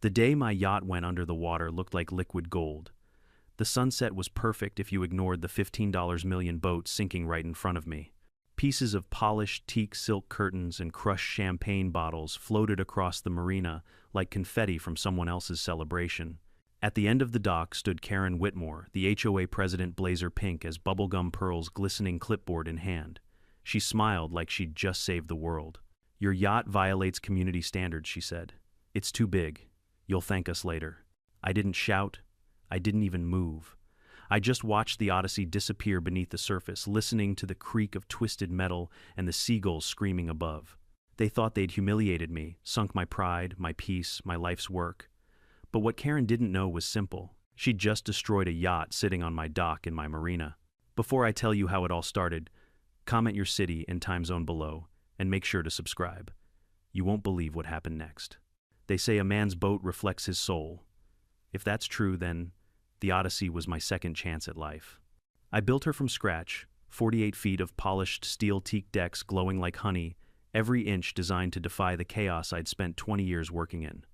The day my yacht went under the water looked like liquid gold. The sunset was perfect if you ignored the $15 million boat sinking right in front of me. Pieces of polished teak silk curtains and crushed champagne bottles floated across the marina like confetti from someone else's celebration. At the end of the dock stood Karen Whitmore, the HOA president, blazer pink as bubblegum pearls, glistening clipboard in hand. She smiled like she'd just saved the world. "Your yacht violates community standards," she said. "It's too big. You'll thank us later." I didn't shout. I didn't even move. I just watched the Odyssey disappear beneath the surface, listening to the creak of twisted metal and the seagulls screaming above. They thought they'd humiliated me, sunk my pride, my peace, my life's work. But what Karen didn't know was simple. She'd just destroyed a yacht sitting on my dock in my marina. Before I tell you how it all started, comment your city and time zone below, and make sure to subscribe. You won't believe what happened next. They say a man's boat reflects his soul. If that's true, then the Odyssey was my second chance at life. I built her from scratch, 48 feet of polished steel teak decks glowing like honey, every inch designed to defy the chaos I'd spent 20 years working in.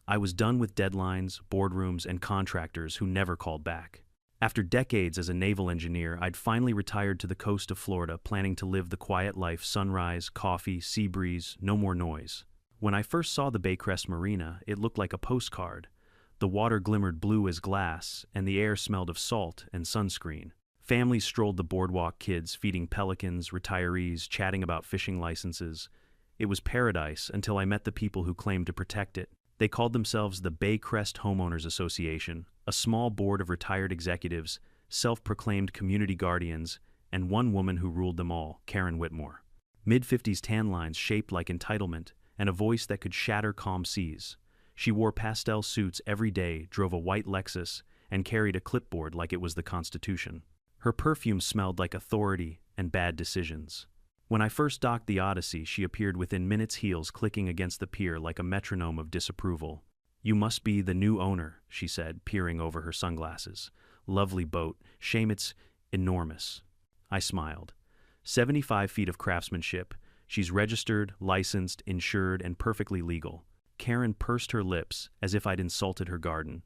I was done with deadlines, boardrooms, and contractors who never called back. After decades as a naval engineer, I'd finally retired to the coast of Florida, planning to live the quiet life: sunrise, coffee, sea breeze, no more noise. When I first saw the Baycrest Marina, it looked like a postcard. The water glimmered blue as glass, and the air smelled of salt and sunscreen. Families strolled the boardwalk, kids feeding pelicans, retirees chatting about fishing licenses. It was paradise until I met the people who claimed to protect it. They called themselves the Baycrest Homeowners Association, a small board of retired executives, self-proclaimed community guardians, and one woman who ruled them all, Karen Whitmore. Mid-50s tan lines shaped like entitlement, and a voice that could shatter calm seas. She wore pastel suits every day, drove a white Lexus, and carried a clipboard like it was the Constitution. Her perfume smelled like authority and bad decisions. When I first docked the Odyssey, she appeared within minutes, heels clicking against the pier like a metronome of disapproval. "You must be the new owner," she said, peering over her sunglasses. "Lovely boat. Shame it's enormous." I smiled. 75 feet of craftsmanship. She's registered, licensed, insured, and perfectly legal. Karen pursed her lips as if I'd insulted her garden.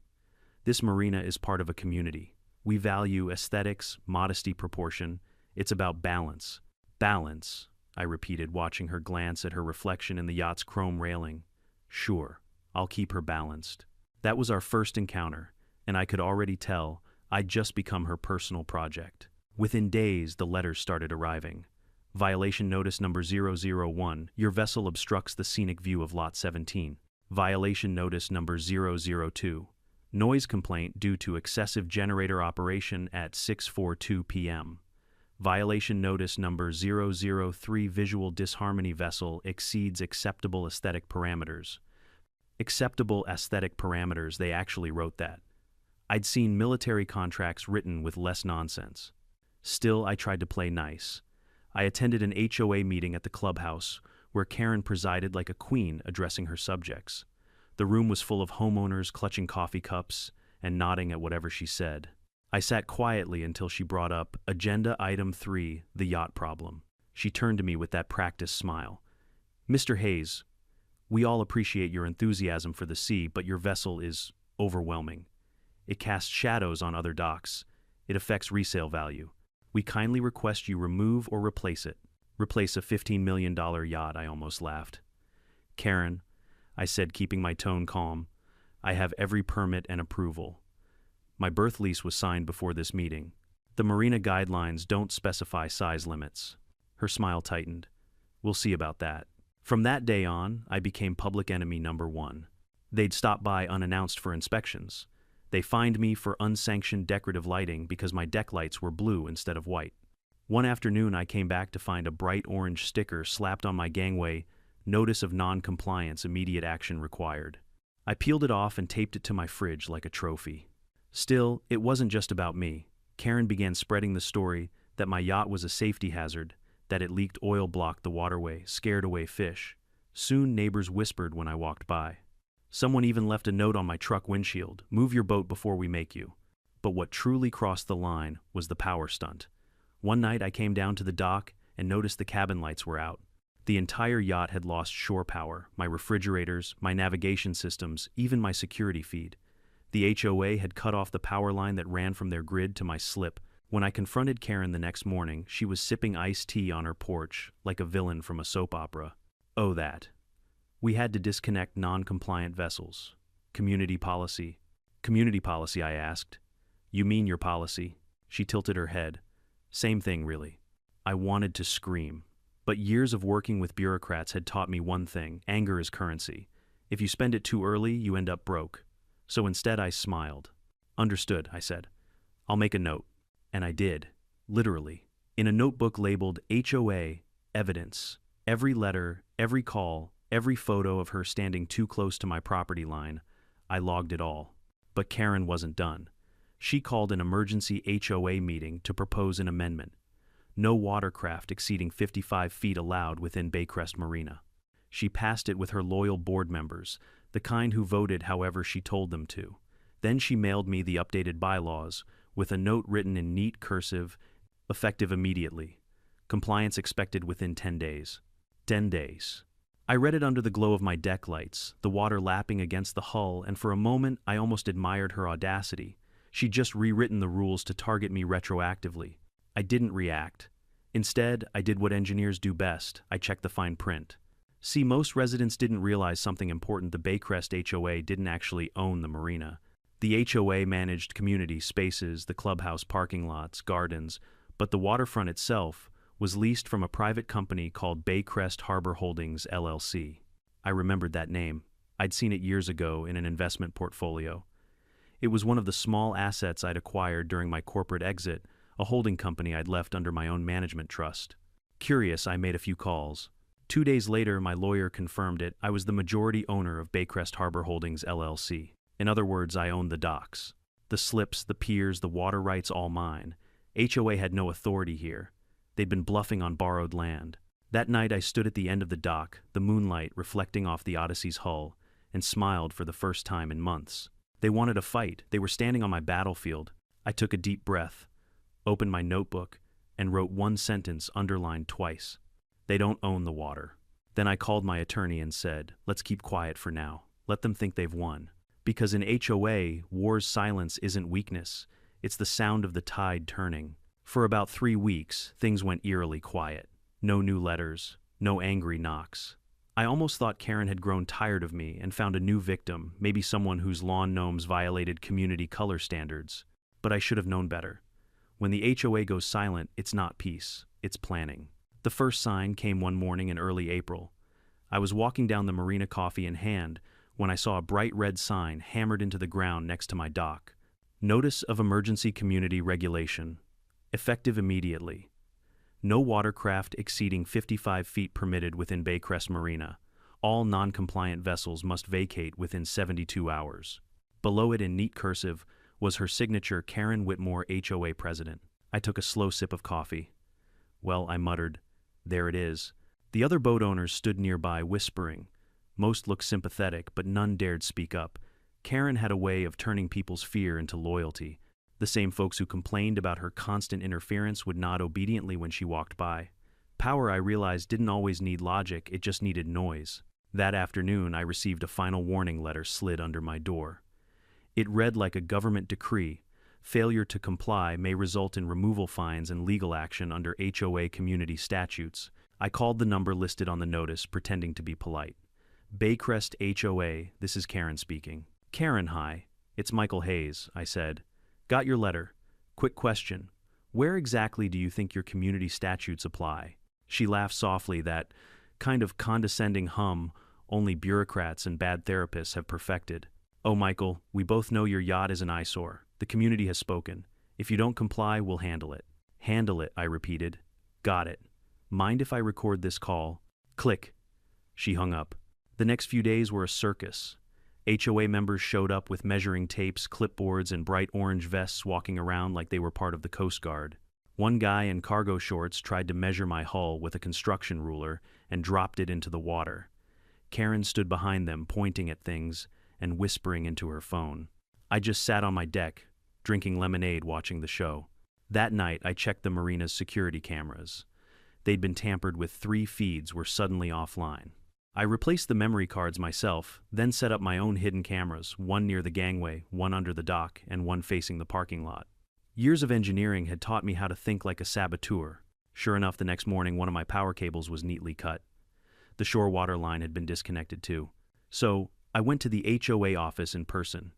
"This marina is part of a community. We value aesthetics, modesty, proportion. It's about balance." "Balance," I repeated, watching her glance at her reflection in the yacht's chrome railing. "Sure, I'll keep her balanced." That was our first encounter, and I could already tell I'd just become her personal project. Within days, the letters started arriving. Violation notice number 001, your vessel obstructs the scenic view of Lot 17. Violation notice number 002, noise complaint due to excessive generator operation at 6:42 p.m. Violation notice number 003, visual disharmony, vessel exceeds acceptable aesthetic parameters. Acceptable aesthetic parameters, they actually wrote that. I'd seen military contracts written with less nonsense. Still, I tried to play nice. I attended an HOA meeting at the clubhouse, where Karen presided like a queen addressing her subjects. The room was full of homeowners clutching coffee cups and nodding at whatever she said. I sat quietly until she brought up Agenda Item 3, the yacht problem. She turned to me with that practiced smile. "Mr. Hayes, we all appreciate your enthusiasm for the sea, but your vessel is overwhelming. It casts shadows on other docks. It affects resale value. We kindly request you remove or replace it." "Replace a $15 million yacht," I almost laughed. "Karen," I said, keeping my tone calm, "I have every permit and approval. My berth lease was signed before this meeting. The marina guidelines don't specify size limits." Her smile tightened. "We'll see about that." From that day on, I became public enemy number one. They'd stop by unannounced for inspections. They fined me for unsanctioned decorative lighting because my deck lights were blue instead of white. One afternoon, I came back to find a bright orange sticker slapped on my gangway: "Notice of non-compliance, immediate action required." I peeled it off and taped it to my fridge like a trophy. Still, it wasn't just about me. Karen began spreading the story that my yacht was a safety hazard, that it leaked oil, blocked the waterway, scared away fish. Soon, neighbors whispered when I walked by. Someone even left a note on my truck windshield: "Move your boat before we make you." But what truly crossed the line was the power stunt. One night I came down to the dock and noticed the cabin lights were out. The entire yacht had lost shore power, my refrigerators, my navigation systems, even my security feed. The HOA had cut off the power line that ran from their grid to my slip. When I confronted Karen the next morning, she was sipping iced tea on her porch, like a villain from a soap opera. Oh, that. We had to disconnect non-compliant vessels. Community policy. Community policy, I asked. You mean your policy? She tilted her head. Same thing, really. I wanted to scream. But years of working with bureaucrats had taught me one thing: anger is currency. If you spend it too early, you end up broke. So instead I smiled. Understood, I said. I'll make a note. And I did. Literally. In a notebook labeled HOA, evidence. Every letter, every call, every photo of her standing too close to my property line, I logged it all. But Karen wasn't done. She called an emergency HOA meeting to propose an amendment. No watercraft exceeding 55 feet allowed within Baycrest Marina. She passed it with her loyal board members, the kind who voted however she told them to. Then she mailed me the updated bylaws, with a note written in neat cursive, effective immediately. Compliance expected within 10 days. 10 days. I read it under the glow of my deck lights, the water lapping against the hull, and for a moment I almost admired her audacity. She'd just rewritten the rules to target me retroactively. I didn't react. Instead, I did what engineers do best. I checked the fine print. See, most residents didn't realize something important. The Baycrest HOA didn't actually own the marina. The HOA managed community spaces, the clubhouse parking lots, gardens, but the waterfront itself was leased from a private company called Baycrest Harbor Holdings, LLC. I remembered that name. I'd seen it years ago in an investment portfolio. It was one of the small assets I'd acquired during my corporate exit, a holding company I'd left under my own management trust. Curious, I made a few calls. 2 days later, my lawyer confirmed it. I was the majority owner of Baycrest Harbor Holdings, LLC. In other words, I owned the docks. The slips, the piers, the water rights, all mine. HOA had no authority here. They'd been bluffing on borrowed land. That night I stood at the end of the dock, the moonlight reflecting off the Odyssey's hull, and smiled for the first time in months. They wanted a fight. They were standing on my battlefield. I took a deep breath, opened my notebook, and wrote one sentence underlined twice. They don't own the water. Then I called my attorney and said, let's keep quiet for now. Let them think they've won. Because in HOA, war's silence isn't weakness. It's the sound of the tide turning. For about 3 weeks, things went eerily quiet. No new letters, no angry knocks. I almost thought Karen had grown tired of me and found a new victim, maybe someone whose lawn gnomes violated community color standards. But I should have known better. When the HOA goes silent, it's not peace, it's planning. The first sign came one morning in early April. I was walking down the marina, coffee in hand, when I saw a bright red sign hammered into the ground next to my dock. Notice of Emergency Community Regulation. Effective immediately. No watercraft exceeding 55 feet permitted within Baycrest Marina. All non-compliant vessels must vacate within 72 hours. Below it in neat cursive was her signature, Karen Whitmore, HOA President. I took a slow sip of coffee. Well, I muttered, there it is. The other boat owners stood nearby, whispering. Most looked sympathetic, but none dared speak up. Karen had a way of turning people's fear into loyalty. The same folks who complained about her constant interference would nod obediently when she walked by. Power, I realized, didn't always need logic, it just needed noise. That afternoon, I received a final warning letter slid under my door. It read like a government decree. Failure to comply may result in removal fines and legal action under HOA community statutes. I called the number listed on the notice, pretending to be polite. Baycrest HOA, this is Karen speaking. Karen, hi. It's Michael Hayes, I said. Got your letter. Quick question. Where exactly do you think your community statutes apply? She laughed softly, that kind of condescending hum only bureaucrats and bad therapists have perfected. Oh, Michael, we both know your yacht is an eyesore. The community has spoken. If you don't comply, we'll handle it. Handle it, I repeated. Got it. Mind if I record this call? Click. She hung up. The next few days were a circus. HOA members showed up with measuring tapes, clipboards, and bright orange vests, walking around like they were part of the Coast Guard. One guy in cargo shorts tried to measure my hull with a construction ruler and dropped it into the water. Karen stood behind them, pointing at things and whispering into her phone. I just sat on my deck, drinking lemonade, watching the show. That night, I checked the marina's security cameras. They'd been tampered with. 3 feeds were suddenly offline. I replaced the memory cards myself, then set up my own hidden cameras, one near the gangway, one under the dock, and one facing the parking lot. Years of engineering had taught me how to think like a saboteur. Sure enough, the next morning one of my power cables was neatly cut. The shore water line had been disconnected too. So, I went to the HOA office in person.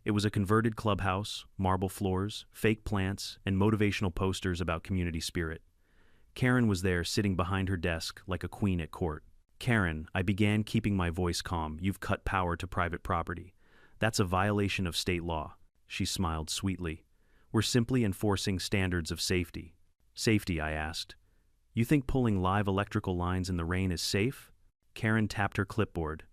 It was a converted clubhouse, marble floors, fake plants, and motivational posters about community spirit. Karen was there, sitting behind her desk like a queen at court. "Karen," I began, keeping my voice calm, "you've cut power to private property. That's a violation of state law." She smiled sweetly. "We're simply enforcing standards of safety." "Safety?" I asked. "You think pulling live electrical lines in the rain is safe?" Karen tapped her clipboard.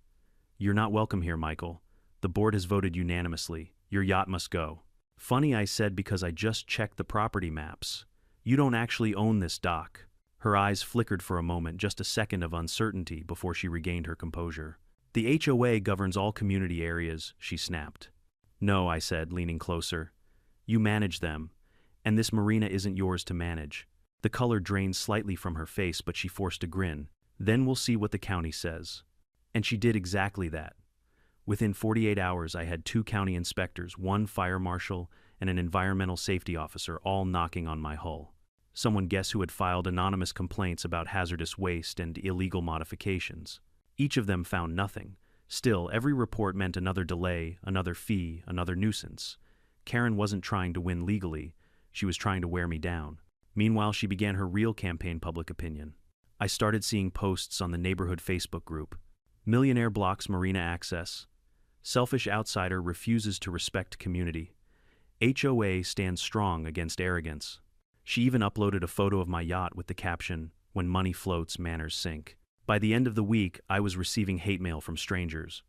"You're not welcome here, Michael. The board has voted unanimously. Your yacht must go." "Funny," I said, "because I just checked the property maps. You don't actually own this dock." Her eyes flickered for a moment, just a second of uncertainty before she regained her composure. "The HOA governs all community areas," she snapped. "No," I said, leaning closer. "You manage them, and this marina isn't yours to manage." The color drained slightly from her face, but she forced a grin. "Then we'll see what the county says." And she did exactly that. Within 48 hours, I had 2 county inspectors, 1 fire marshal, and an environmental safety officer, all knocking on my hull. Someone guess who had filed anonymous complaints about hazardous waste and illegal modifications. Each of them found nothing. Still, every report meant another delay, another fee, another nuisance. Karen wasn't trying to win legally. She was trying to wear me down. Meanwhile, she began her real campaign: public opinion. I started seeing posts on the neighborhood Facebook group. "Millionaire blocks marina access." "Selfish outsider refuses to respect community." "HOA stands strong against arrogance." She even uploaded a photo of my yacht with the caption, "When money floats, manners sink." By the end of the week, I was receiving hate mail from strangers.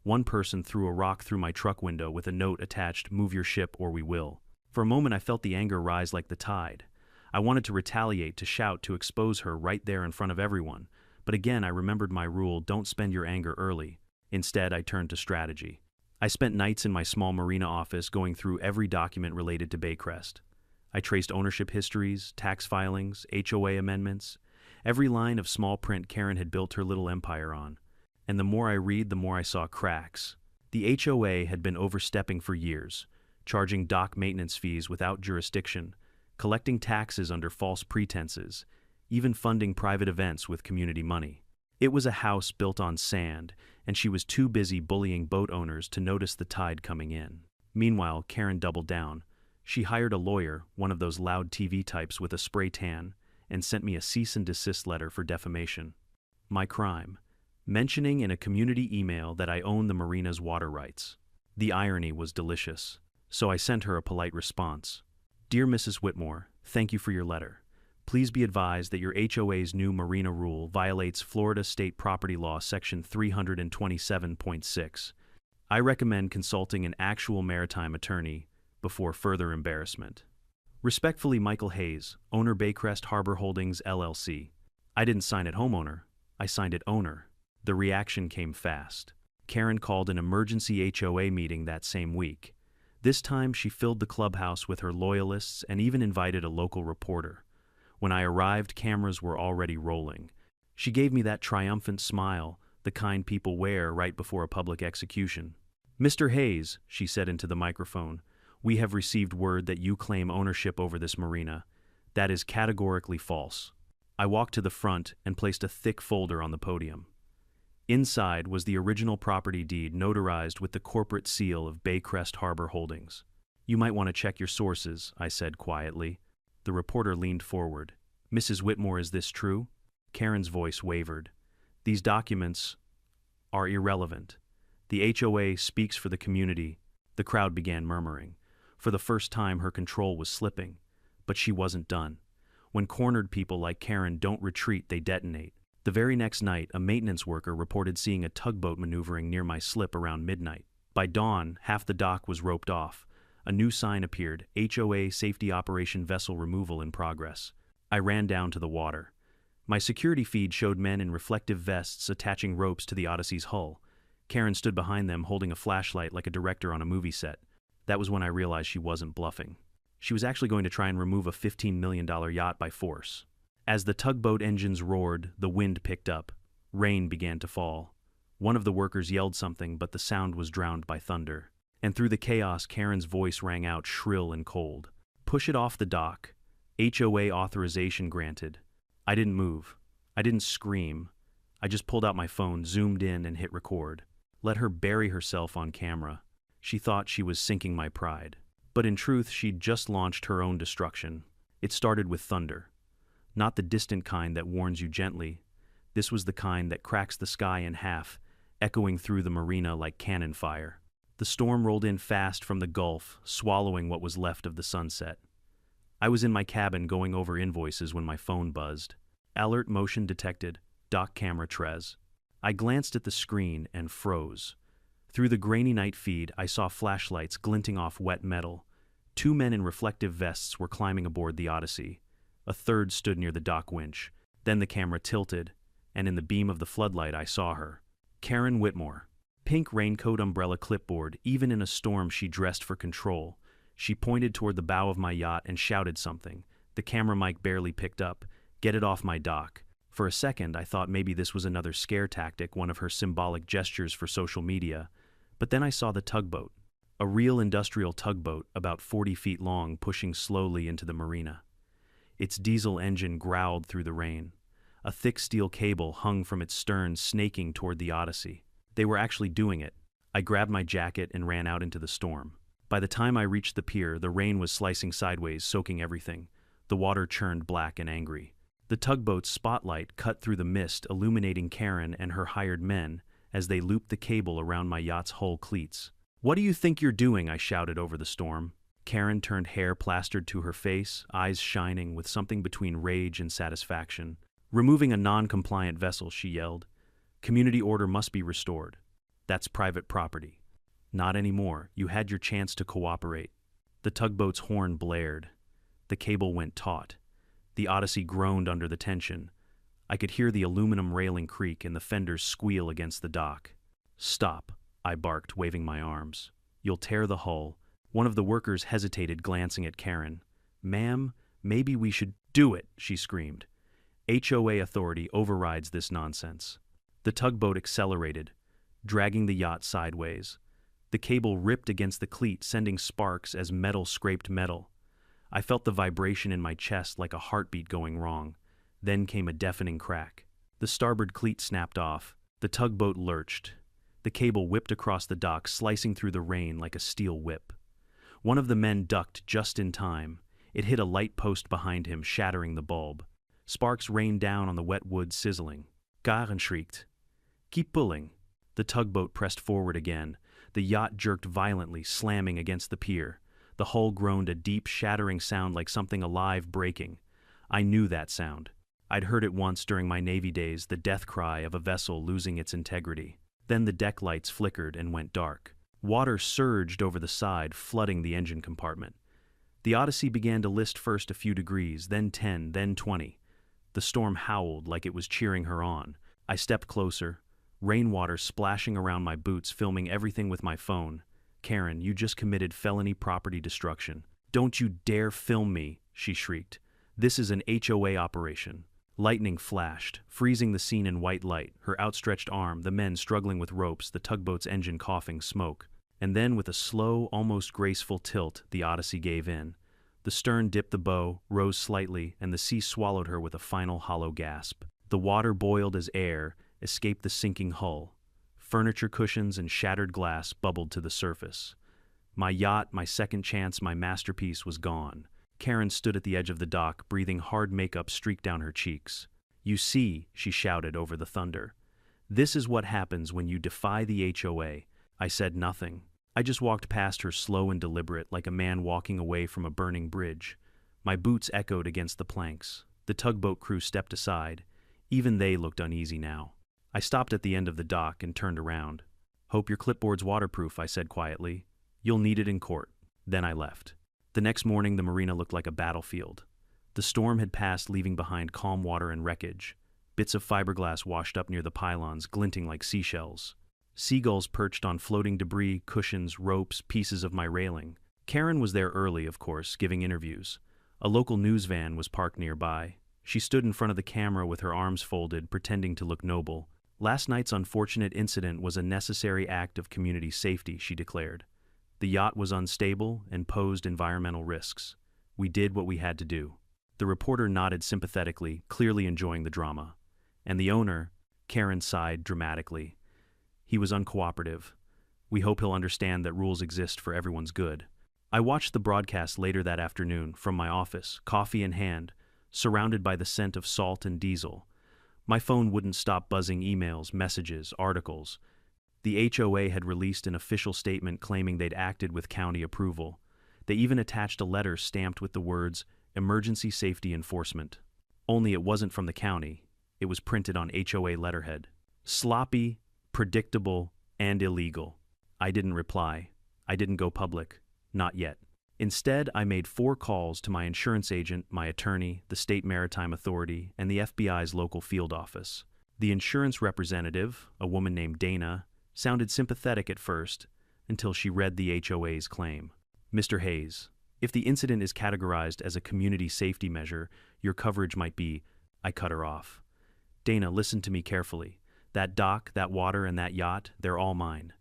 One person threw a rock through my truck window with a note attached, "Move your ship or we will." For a moment I felt the anger rise like the tide. I wanted to retaliate, to shout, to expose her right there in front of everyone. But again I remembered my rule: don't spend your anger early. Instead, I turned to strategy. I spent nights in my small marina office going through every document related to Baycrest. I traced ownership histories, tax filings, HOA amendments, every line of small print Karen had built her little empire on. And the more I read, the more I saw cracks. The HOA had been overstepping for years, charging dock maintenance fees without jurisdiction, collecting taxes under false pretenses, even funding private events with community money. It was a house built on sand, and she was too busy bullying boat owners to notice the tide coming in. Meanwhile, Karen doubled down. She hired a lawyer, one of those loud TV types with a spray tan, and sent me a cease and desist letter for defamation. My crime: mentioning in a community email that I own the marina's water rights. The irony was delicious. So I sent her a polite response. "Dear Mrs. Whitmore, thank you for your letter. Please be advised that your HOA's new marina rule violates Florida State Property Law Section 327.6. I recommend consulting an actual maritime attorney before further embarrassment. Respectfully, Michael Hayes, owner, Baycrest Harbor Holdings, LLC." I didn't sign it homeowner. I signed it owner. The reaction came fast. Karen called an emergency HOA meeting that same week. This time, she filled the clubhouse with her loyalists and even invited a local reporter. When I arrived, cameras were already rolling. She gave me that triumphant smile, the kind people wear right before a public execution. "Mr. Hayes," she said into the microphone, "we have received word that you claim ownership over this marina. That is categorically false." I walked to the front and placed a thick folder on the podium. Inside was the original property deed notarized with the corporate seal of Baycrest Harbor Holdings. "You might want to check your sources," I said quietly. The reporter leaned forward. "Mrs. Whitmore, is this true?" Karen's voice wavered. "These documents are irrelevant. The HOA speaks for the community." The crowd began murmuring. For the first time, her control was slipping. But she wasn't done. When cornered people like Karen don't retreat, they detonate. The very next night, a maintenance worker reported seeing a tugboat maneuvering near my slip around midnight. By dawn, half the dock was roped off. A new sign appeared: HOA Safety Operation Vessel Removal in Progress. I ran down to the water. My security feed showed men in reflective vests attaching ropes to the Odyssey's hull. Karen stood behind them holding a flashlight like a director on a movie set. That was when I realized she wasn't bluffing. She was actually going to try and remove a $15 million yacht by force. As the tugboat engines roared, the wind picked up. Rain began to fall. One of the workers yelled something, but the sound was drowned by thunder. And through the chaos, Karen's voice rang out shrill and cold. "Push it off the dock. HOA authorization granted." I didn't move. I didn't scream. I just pulled out my phone, zoomed in, and hit record. Let her bury herself on camera. She thought she was sinking my pride. But in truth, she'd just launched her own destruction. It started with thunder. Not the distant kind that warns you gently. This was the kind that cracks the sky in half, echoing through the marina like cannon fire. The storm rolled in fast from the Gulf, swallowing what was left of the sunset. I was in my cabin going over invoices when my phone buzzed. Alert motion detected. Dock camera tres. I glanced at the screen and froze. Through the grainy night feed, I saw flashlights glinting off wet metal. 2 men in reflective vests were climbing aboard the Odyssey. A third stood near the dock winch. Then the camera tilted, and in the beam of the floodlight I saw her. Karen Whitmore. Pink raincoat, umbrella, clipboard. Even in a storm she dressed for control. She pointed toward the bow of my yacht and shouted something. The camera mic barely picked up. "Get it off my dock." For a second I thought maybe this was another scare tactic, one of her symbolic gestures for social media. But then I saw the tugboat. A real industrial tugboat, about 40 feet long, pushing slowly into the marina. Its diesel engine growled through the rain. A thick steel cable hung from its stern, snaking toward the Odyssey. They were actually doing it. I grabbed my jacket and ran out into the storm. By the time I reached the pier, the rain was slicing sideways, soaking everything. The water churned black and angry. The tugboat's spotlight cut through the mist, illuminating Karen and her hired men as they looped the cable around my yacht's hull cleats. "What do you think you're doing?" I shouted over the storm. Karen turned hair plastered to her face, eyes shining with something between rage and satisfaction. "Removing a non-compliant vessel," she yelled. "Community order must be restored. That's private property." "Not anymore. You had your chance to cooperate." The tugboat's horn blared. The cable went taut. The Odyssey groaned under the tension. I could hear the aluminum railing creak and the fenders squeal against the dock. "Stop," I barked, waving my arms. "You'll tear the hull." One of the workers hesitated, glancing at Karen. "Ma'am, maybe we should—" "Do it," she screamed. "HOA authority overrides this nonsense." The tugboat accelerated, dragging the yacht sideways. The cable ripped against the cleat, sending sparks as metal scraped metal. I felt the vibration in my chest like a heartbeat going wrong. Then came a deafening crack. The starboard cleat snapped off. The tugboat lurched. The cable whipped across the dock, slicing through the rain like a steel whip. One of the men ducked just in time. It hit a light post behind him, shattering the bulb. Sparks rained down on the wet wood, sizzling. Karen shrieked. "Keep pulling." The tugboat pressed forward again. The yacht jerked violently, slamming against the pier. The hull groaned a deep, shattering sound like something alive breaking. I knew that sound. I'd heard it once during my Navy days, the death cry of a vessel losing its integrity. Then the deck lights flickered and went dark. Water surged over the side, flooding the engine compartment. The Odyssey began to list, first a few degrees, then 10, then 20. The storm howled like it was cheering her on. I stepped closer, rainwater splashing around my boots, filming everything with my phone. "Karen, you just committed felony property destruction. Don't you dare film me," she shrieked. "This is an HOA operation." Lightning flashed, freezing the scene in white light, her outstretched arm, the men struggling with ropes, the tugboat's engine coughing smoke. And then, with a slow, almost graceful tilt, the Odyssey gave in. The stern dipped the bow, rose slightly, and the sea swallowed her with a final hollow gasp. The water boiled as air escaped the sinking hull. Furniture cushions and shattered glass bubbled to the surface. My yacht, my second chance, my masterpiece was gone. Karen stood at the edge of the dock, breathing hard. Makeup streaked down her cheeks. "You see," she shouted over the thunder. "This is what happens when you defy the HOA." I said nothing. I just walked past her, slow and deliberate, like a man walking away from a burning bridge. My boots echoed against the planks. The tugboat crew stepped aside. Even they looked uneasy now. I stopped at the end of the dock and turned around. "Hope your clipboard's waterproof," I said quietly. "You'll need it in court." Then I left. The next morning, the marina looked like a battlefield. The storm had passed, leaving behind calm water and wreckage. Bits of fiberglass washed up near the pylons, glinting like seashells. Seagulls perched on floating debris, cushions, ropes, pieces of my railing. Karen was there early, of course, giving interviews. A local news van was parked nearby. She stood in front of the camera with her arms folded, pretending to look noble. "Last night's unfortunate incident was a necessary act of community safety," she declared. "The yacht was unstable and posed environmental risks. We did what we had to do." The reporter nodded sympathetically, clearly enjoying the drama. And the owner, Karen sighed dramatically. "He was uncooperative. We hope he'll understand that rules exist for everyone's good." I watched the broadcast later that afternoon from my office, coffee in hand, surrounded by the scent of salt and diesel. My phone wouldn't stop buzzing emails, messages, articles. The HOA had released an official statement claiming they'd acted with county approval. They even attached a letter stamped with the words, "Emergency Safety Enforcement." Only it wasn't from the county. It was printed on HOA letterhead. Sloppy, predictable, and illegal. I didn't reply. I didn't go public. Not yet. Instead, I made 4 calls to my insurance agent, my attorney, the State Maritime Authority, and the FBI's local field office. The insurance representative, a woman named Dana, sounded sympathetic at first until she read the HOA's claim. "Mr. Hayes, if the incident is categorized as a community safety measure, your coverage might be—" I cut her off. "Dana, listen to me carefully. That dock, that water, and that yacht, they're all mine.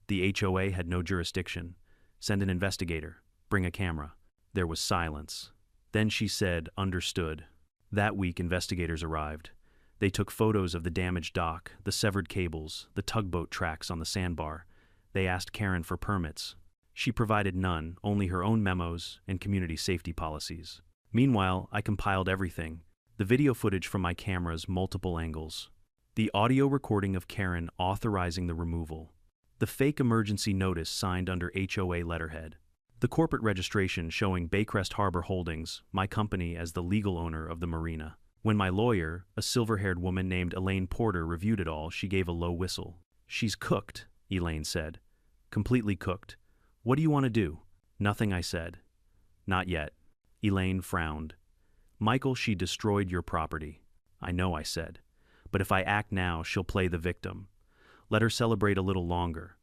The HOA had no jurisdiction. Send an investigator. Bring a camera." There was silence. Then she said, "Understood." That week, investigators arrived. They took photos of the damaged dock, the severed cables, the tugboat tracks on the sandbar. They asked Karen for permits. She provided none, only her own memos and community safety policies. Meanwhile, I compiled everything. The video footage from my cameras, multiple angles. The audio recording of Karen authorizing the removal. The fake emergency notice signed under HOA letterhead. The corporate registration showing Baycrest Harbor Holdings, my company, as the legal owner of the marina. When my lawyer, a silver-haired woman named Elaine Porter, reviewed it all, she gave a low whistle. "She's cooked," Elaine said. "Completely cooked. What do you want to do?" "Nothing," I said. "Not yet." Elaine frowned. "Michael, she destroyed your property." "I know," I said. "But if I act now, she'll play the victim. Let her celebrate a little longer.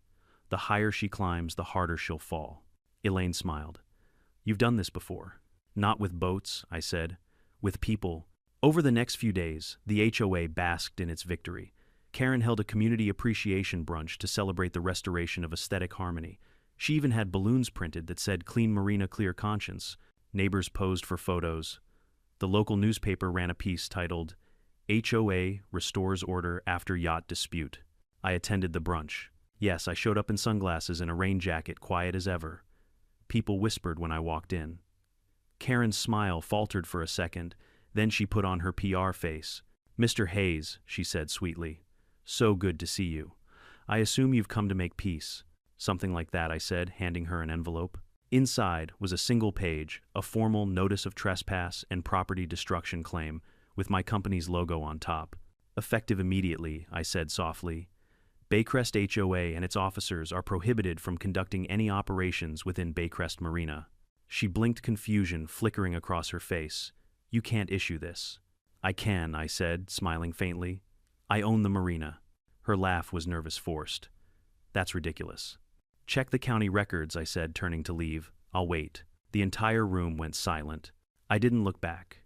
The higher she climbs, the harder she'll fall." Elaine smiled. "You've done this before." "Not with boats," I said. "With people." Over the next few days, the HOA basked in its victory. Karen held a community appreciation brunch to celebrate the restoration of aesthetic harmony. She even had balloons printed that said "Clean Marina, Clear Conscience." Neighbors posed for photos. The local newspaper ran a piece titled, "HOA Restores Order After Yacht Dispute." I attended the brunch. Yes, I showed up in sunglasses and a rain jacket, quiet as ever. People whispered when I walked in. Karen's smile faltered for a second, then she put on her PR face. "Mr. Hayes," she said sweetly. "So good to see you. I assume you've come to make peace." "Something like that," I said, handing her an envelope. Inside was a single page, a formal notice of trespass and property destruction claim, with my company's logo on top. "Effective immediately," I said softly. "Baycrest HOA and its officers are prohibited from conducting any operations within Baycrest Marina." She blinked, confusion flickering across her face. "You can't issue this." "I can," I said, smiling faintly. "I own the marina." Her laugh was nervous, forced. "That's ridiculous." "Check the county records," I said, turning to leave. "I'll wait." The entire room went silent. I didn't look back.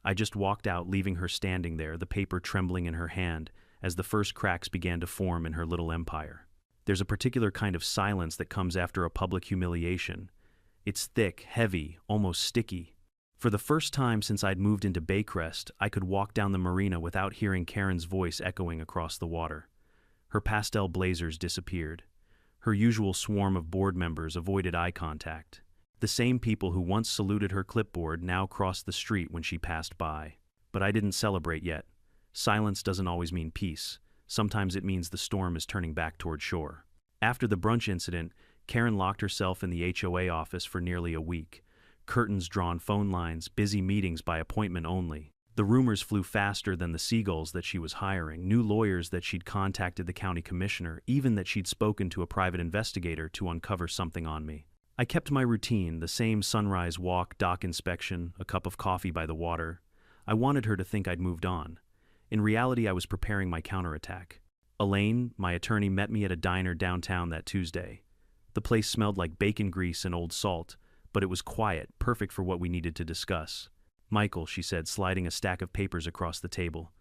I just walked out, leaving her standing there, the paper trembling in her hand, as the first cracks began to form in her little empire. There's a particular kind of silence that comes after a public humiliation. It's thick, heavy, almost sticky. For the first time since I'd moved into Baycrest, I could walk down the marina without hearing Karen's voice echoing across the water. Her pastel blazers disappeared. Her usual swarm of board members avoided eye contact. The same people who once saluted her clipboard now crossed the street when she passed by. But I didn't celebrate yet. Silence doesn't always mean peace. Sometimes it means the storm is turning back toward shore. After the brunch incident, Karen locked herself in the HOA office for nearly a week. Curtains drawn, phone lines, busy meetings by appointment only. The rumors flew faster than the seagulls that she was hiring, new lawyers that she'd contacted the county commissioner, even that she'd spoken to a private investigator to uncover something on me. I kept my routine, the same sunrise walk, dock inspection, a cup of coffee by the water. I wanted her to think I'd moved on. In reality, I was preparing my counterattack. Elaine, my attorney, met me at a diner downtown that Tuesday. The place smelled like bacon grease and old salt, but it was quiet, perfect for what we needed to discuss. Michael, she said, sliding a stack of papers across the table.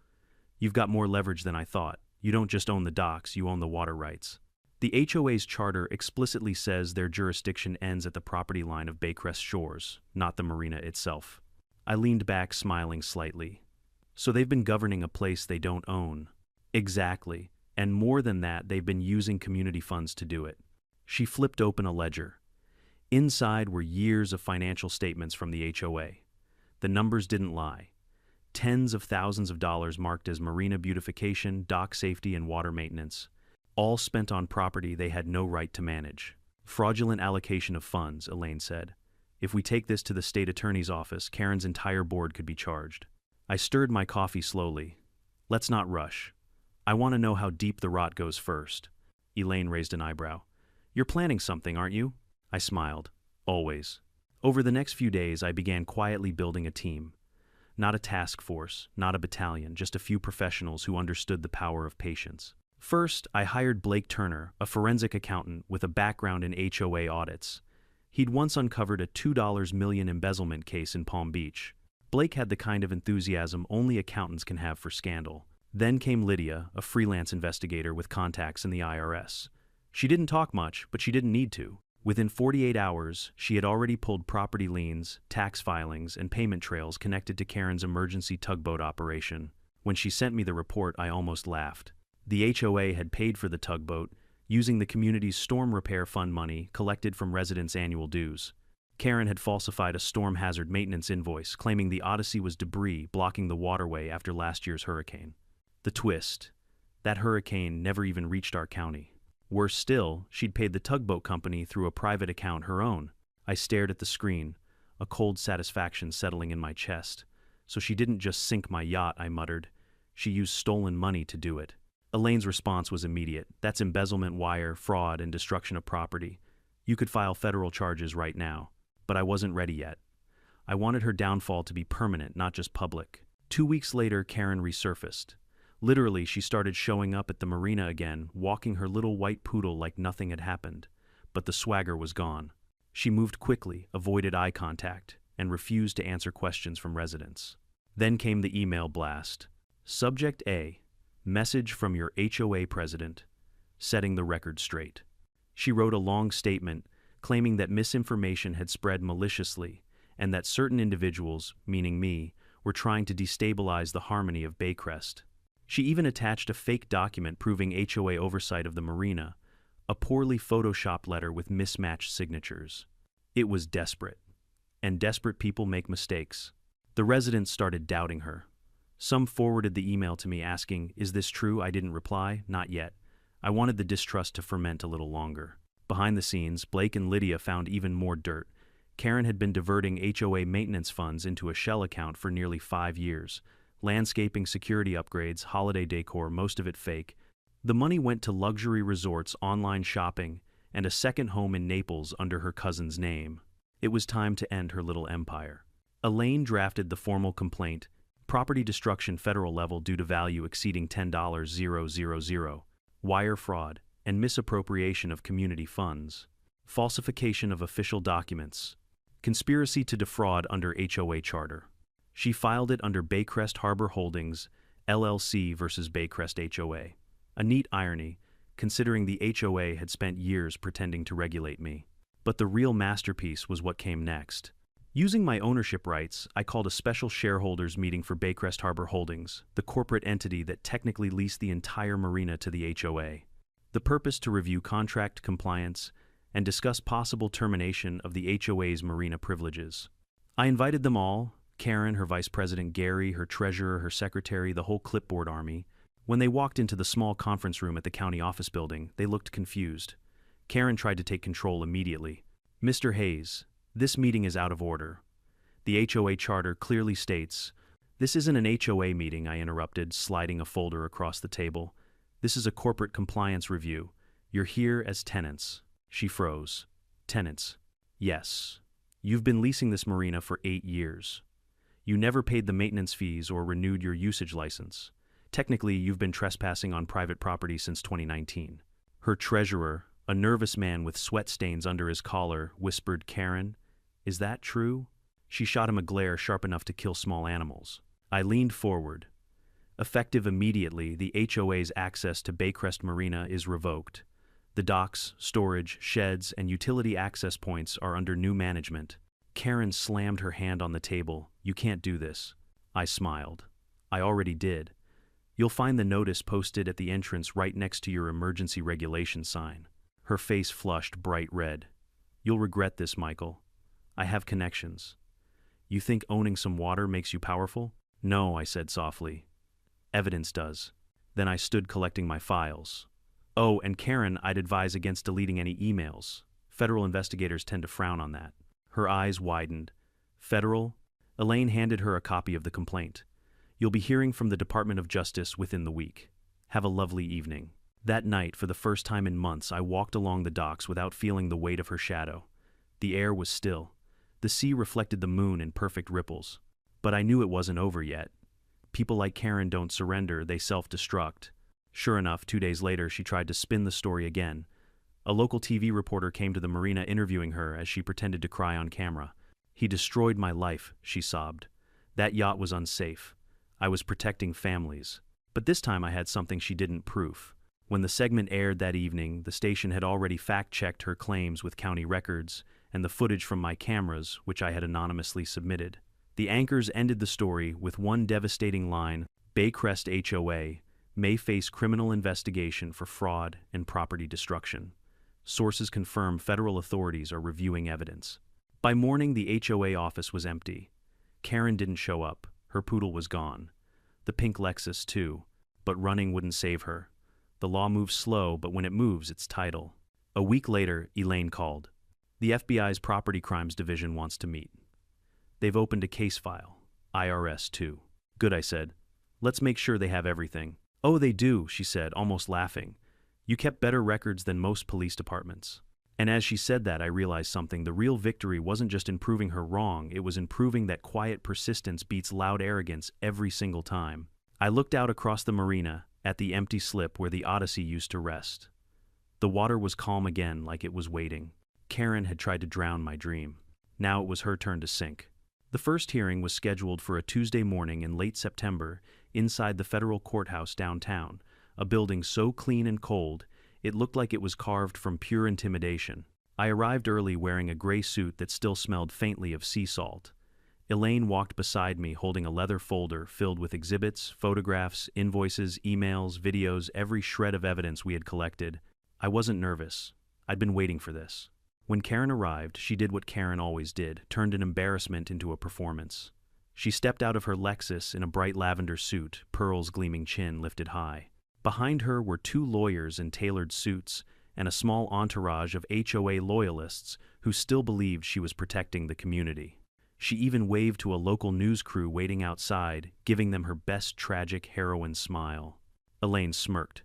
You've got more leverage than I thought. You don't just own the docks, you own the water rights. The HOA's charter explicitly says their jurisdiction ends at the property line of Baycrest Shores, not the marina itself. I leaned back, smiling slightly. So they've been governing a place they don't own. Exactly. And more than that, they've been using community funds to do it. She flipped open a ledger. Inside were years of financial statements from the HOA. The numbers didn't lie. Tens of thousands of dollars marked as marina beautification, dock safety, and water maintenance, all spent on property they had no right to manage. Fraudulent allocation of funds, Elaine said. If we take this to the state attorney's office, Karen's entire board could be charged. I stirred my coffee slowly. Let's not rush. I want to know how deep the rot goes first. Elaine raised an eyebrow. You're planning something, aren't you? I smiled. Always. Over the next few days, I began quietly building a team. Not a task force, not a battalion, just a few professionals who understood the power of patience. First, I hired Blake Turner, a forensic accountant with a background in HOA audits. He'd once uncovered a $2 million embezzlement case in Palm Beach. Blake had the kind of enthusiasm only accountants can have for scandal. Then came Lydia, a freelance investigator with contacts in the IRS. She didn't talk much, but she didn't need to. Within 48 hours, she had already pulled property liens, tax filings, and payment trails connected to Karen's emergency tugboat operation. When she sent me the report, I almost laughed. The HOA had paid for the tugboat, using the community's storm repair fund money collected from residents' annual dues. Karen had falsified a storm hazard maintenance invoice, claiming the Odyssey was debris blocking the waterway after last year's hurricane. The twist: that hurricane never even reached our county. Worse still, she'd paid the tugboat company through a private account, her own. I stared at the screen, a cold satisfaction settling in my chest. So she didn't just sink my yacht, I muttered. She used stolen money to do it. Elaine's response was immediate. That's embezzlement, wire, fraud, and destruction of property. You could file federal charges right now. But I wasn't ready yet. I wanted her downfall to be permanent, not just public. 2 weeks later, Karen resurfaced. Literally, she started showing up at the marina again, walking her little white poodle like nothing had happened. But the swagger was gone. She moved quickly, avoided eye contact, and refused to answer questions from residents. Then came the email blast. Subject A: message from your HOA president, setting the record straight. She wrote a long statement claiming that misinformation had spread maliciously and that certain individuals, meaning me, were trying to destabilize the harmony of Baycrest. She even attached a fake document proving HOA oversight of the marina, a poorly photoshopped letter with mismatched signatures. It was desperate. And desperate people make mistakes. The residents started doubting her. Some forwarded the email to me asking, "Is this true?" I didn't reply, "Not yet." I wanted the distrust to ferment a little longer. Behind the scenes, Blake and Lydia found even more dirt. Karen had been diverting HOA maintenance funds into a shell account for nearly 5 years. Landscaping, security upgrades, holiday decor, most of it fake. The money went to luxury resorts, online shopping, and a second home in Naples under her cousin's name. It was time to end her little empire. Elaine drafted the formal complaint: property destruction federal level due to value exceeding $10,000, wire fraud, and misappropriation of community funds, falsification of official documents, conspiracy to defraud under HOA charter. She filed it under Baycrest Harbor Holdings, LLC versus Baycrest HOA. A neat irony, considering the HOA had spent years pretending to regulate me. But the real masterpiece was what came next. Using my ownership rights, I called a special shareholders meeting for Baycrest Harbor Holdings, the corporate entity that technically leased the entire marina to the HOA. The purpose to review contract compliance and discuss possible termination of the HOA's marina privileges. I invited them all: Karen, her vice president Gary, her treasurer, her secretary, the whole clipboard army. When they walked into the small conference room at the county office building, they looked confused. Karen tried to take control immediately. "Mr. Hayes, this meeting is out of order. The HOA charter clearly states—" "This isn't an HOA meeting," I interrupted, sliding a folder across the table. "This is a corporate compliance review. You're here as tenants." She froze. "Tenants? Yes. You've been leasing this marina for 8 years. You never paid the maintenance fees or renewed your usage license. Technically, you've been trespassing on private property since 2019. Her treasurer, a nervous man with sweat stains under his collar, whispered, "Karen, is that true?" She shot him a glare sharp enough to kill small animals. I leaned forward. Effective immediately, the HOA's access to Baycrest Marina is revoked. The docks, storage, sheds, and utility access points are under new management. Karen slammed her hand on the table. You can't do this. I smiled. I already did. You'll find the notice posted at the entrance right next to your emergency regulation sign. Her face flushed bright red. You'll regret this, Michael. I have connections. You think owning some water makes you powerful? No, I said softly. Evidence does. Then I stood collecting my files. Oh, and Karen, I'd advise against deleting any emails. Federal investigators tend to frown on that. Her eyes widened. Federal? Elaine handed her a copy of the complaint. You'll be hearing from the Department of Justice within the week. Have a lovely evening. That night, for the first time in months, I walked along the docks without feeling the weight of her shadow. The air was still. The sea reflected the moon in perfect ripples. But I knew it wasn't over yet. People like Karen don't surrender, they self-destruct. Sure enough, 2 days later, she tried to spin the story again. A local TV reporter came to the marina interviewing her as she pretended to cry on camera. He destroyed my life, she sobbed. That yacht was unsafe. I was protecting families. But this time I had something she didn't proof. When the segment aired that evening, the station had already fact-checked her claims with county records and the footage from my cameras, which I had anonymously submitted. The anchors ended the story with one devastating line: Baycrest HOA may face criminal investigation for fraud and property destruction. Sources confirm federal authorities are reviewing evidence. By morning, the HOA office was empty. Karen didn't show up. Her poodle was gone. The pink Lexus, too. But running wouldn't save her. The law moves slow, but when it moves, it's tidal. A week later, Elaine called. The FBI's Property Crimes Division wants to meet. They've opened a case file. IRS, too. Good, I said. Let's make sure they have everything. Oh, they do, she said, almost laughing. You kept better records than most police departments. And as she said that, I realized something. The real victory wasn't just in proving her wrong, it was in proving that quiet persistence beats loud arrogance every single time. I looked out across the marina, at the empty slip where the Odyssey used to rest. The water was calm again, like it was waiting. Karen had tried to drown my dream. Now it was her turn to sink. The first hearing was scheduled for a Tuesday morning in late September inside the federal courthouse downtown, a building so clean and cold it looked like it was carved from pure intimidation. I arrived early wearing a gray suit that still smelled faintly of sea salt. Elaine walked beside me holding a leather folder filled with exhibits, photographs, invoices, emails, videos, every shred of evidence we had collected. I wasn't nervous. I'd been waiting for this. When Karen arrived, she did what Karen always did, turned an embarrassment into a performance. She stepped out of her Lexus in a bright lavender suit, Pearl's gleaming chin lifted high. Behind her were 2 lawyers in tailored suits and a small entourage of HOA loyalists who still believed she was protecting the community. She even waved to a local news crew waiting outside, giving them her best tragic heroine smile. Elaine smirked.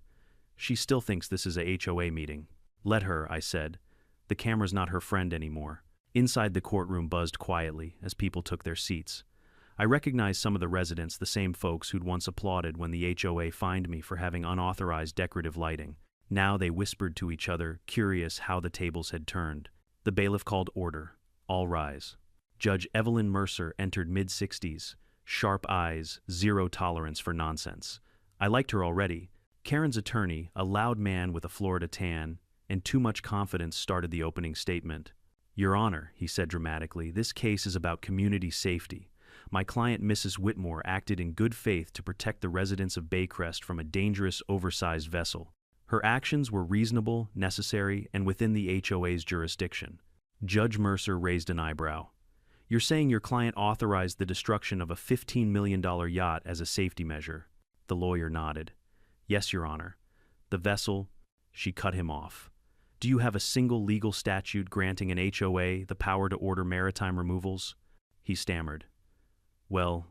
She still thinks this is a HOA meeting. Let her, I said. The camera's not her friend anymore. Inside the courtroom buzzed quietly as people took their seats. I recognized some of the residents, the same folks who'd once applauded when the HOA fined me for having unauthorized decorative lighting. Now they whispered to each other, curious how the tables had turned. The bailiff called order. All rise. Judge Evelyn Mercer entered mid-60s. Sharp eyes, zero tolerance for nonsense. I liked her already. Karen's attorney, a loud man with a Florida tan, and too much confidence, started the opening statement. Your Honor, he said dramatically, this case is about community safety. My client, Mrs. Whitmore, acted in good faith to protect the residents of Baycrest from a dangerous, oversized vessel. Her actions were reasonable, necessary, and within the HOA's jurisdiction. Judge Mercer raised an eyebrow. You're saying your client authorized the destruction of a $15 million yacht as a safety measure? The lawyer nodded. Yes, Your Honor. The vessel... She cut him off. Do you have a single legal statute granting an HOA the power to order maritime removals? He stammered. Well,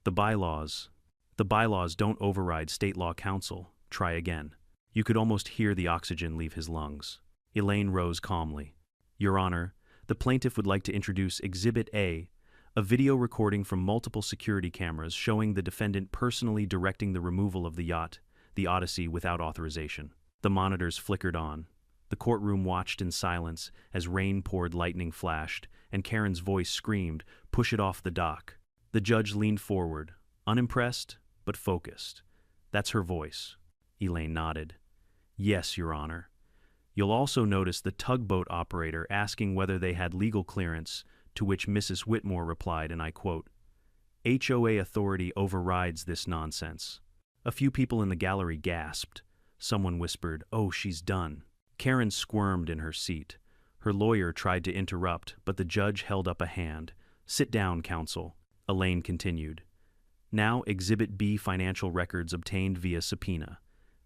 the bylaws don't override state law counsel. Try again. You could almost hear the oxygen leave his lungs. Elaine rose calmly. Your Honor, the plaintiff would like to introduce Exhibit A, a video recording from multiple security cameras showing the defendant personally directing the removal of the yacht, the Odyssey, without authorization. The monitors flickered on. The courtroom watched in silence as rain poured, lightning flashed, and Karen's voice screamed, "Push it off the dock." The judge leaned forward, unimpressed but focused. "That's her voice." Elaine nodded. "Yes, Your Honor." You'll also notice the tugboat operator asking whether they had legal clearance, to which Mrs. Whitmore replied, and I quote, "HOA authority overrides this nonsense." A few people in the gallery gasped. Someone whispered, "Oh, she's done." Karen squirmed in her seat. Her lawyer tried to interrupt, but the judge held up a hand. "Sit down, counsel." Elaine continued. "Now, Exhibit B, financial records obtained via subpoena.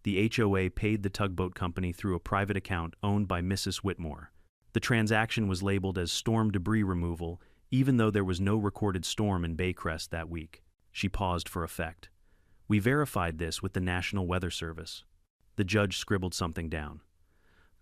The HOA paid the tugboat company through a private account owned by Mrs. Whitmore. The transaction was labeled as storm debris removal, even though there was no recorded storm in Baycrest that week." She paused for effect. "We verified this with the National Weather Service." The judge scribbled something down.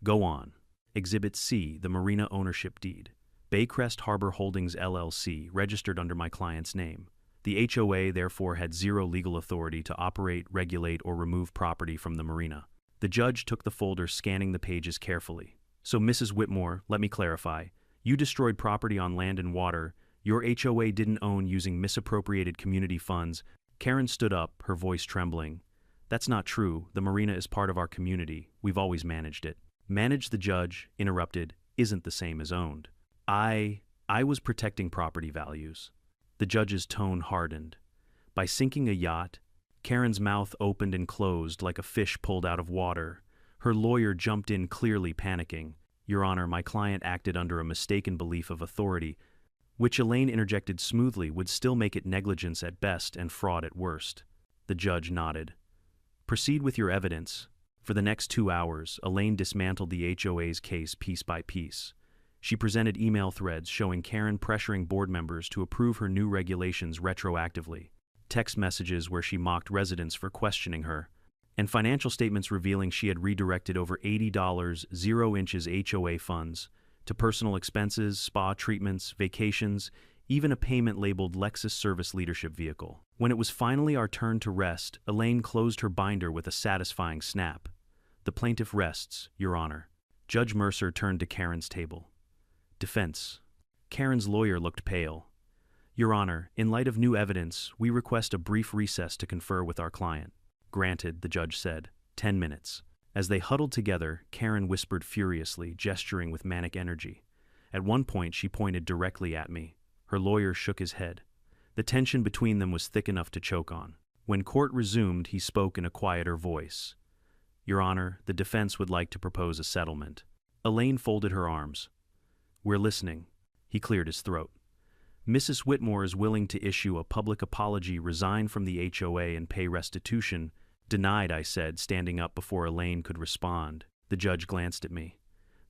"Go on." Exhibit C, the Marina ownership deed. Baycrest Harbor Holdings LLC, registered under my client's name. The HOA therefore had zero legal authority to operate, regulate, or remove property from the marina. The judge took the folder, scanning the pages carefully. "So, Mrs. Whitmore, let me clarify. You destroyed property on land and water. Your HOA didn't own using misappropriated community funds." Karen stood up, her voice trembling. "That's not true. The marina is part of our community. We've always managed it." "Managed," the judge interrupted, "isn't the same as owned. I was protecting property values." The judge's tone hardened. "By sinking a yacht?" Karen's mouth opened and closed like a fish pulled out of water. Her lawyer jumped in, clearly panicking. "Your Honor, my client acted under a mistaken belief of authority," which Elaine interjected smoothly would still make it negligence at best and fraud at worst. The judge nodded. "Proceed with your evidence." For the next 2 hours, Elaine dismantled the HOA's case piece by piece. She presented email threads showing Karen pressuring board members to approve her new regulations retroactively, text messages where she mocked residents for questioning her, and financial statements revealing she had redirected over $80 0-inches HOA funds to personal expenses, spa treatments, vacations, even a payment labeled Lexus Service Leadership Vehicle. When it was finally our turn to rest, Elaine closed her binder with a satisfying snap. "The plaintiff rests, Your Honor." Judge Mercer turned to Karen's table. "Defense." Karen's lawyer looked pale. "Your Honor, in light of new evidence, we request a brief recess to confer with our client." "Granted," the judge said. 10 minutes. As they huddled together, Karen whispered furiously, gesturing with manic energy. At one point, she pointed directly at me. Her lawyer shook his head. The tension between them was thick enough to choke on. When court resumed, he spoke in a quieter voice. "Your Honor, the defense would like to propose a settlement." Elaine folded her arms. "We're listening." He cleared his throat. "Mrs. Whitmore is willing to issue a public apology, resign from the HOA, and pay restitution." "Denied," I said, standing up before Elaine could respond. The judge glanced at me.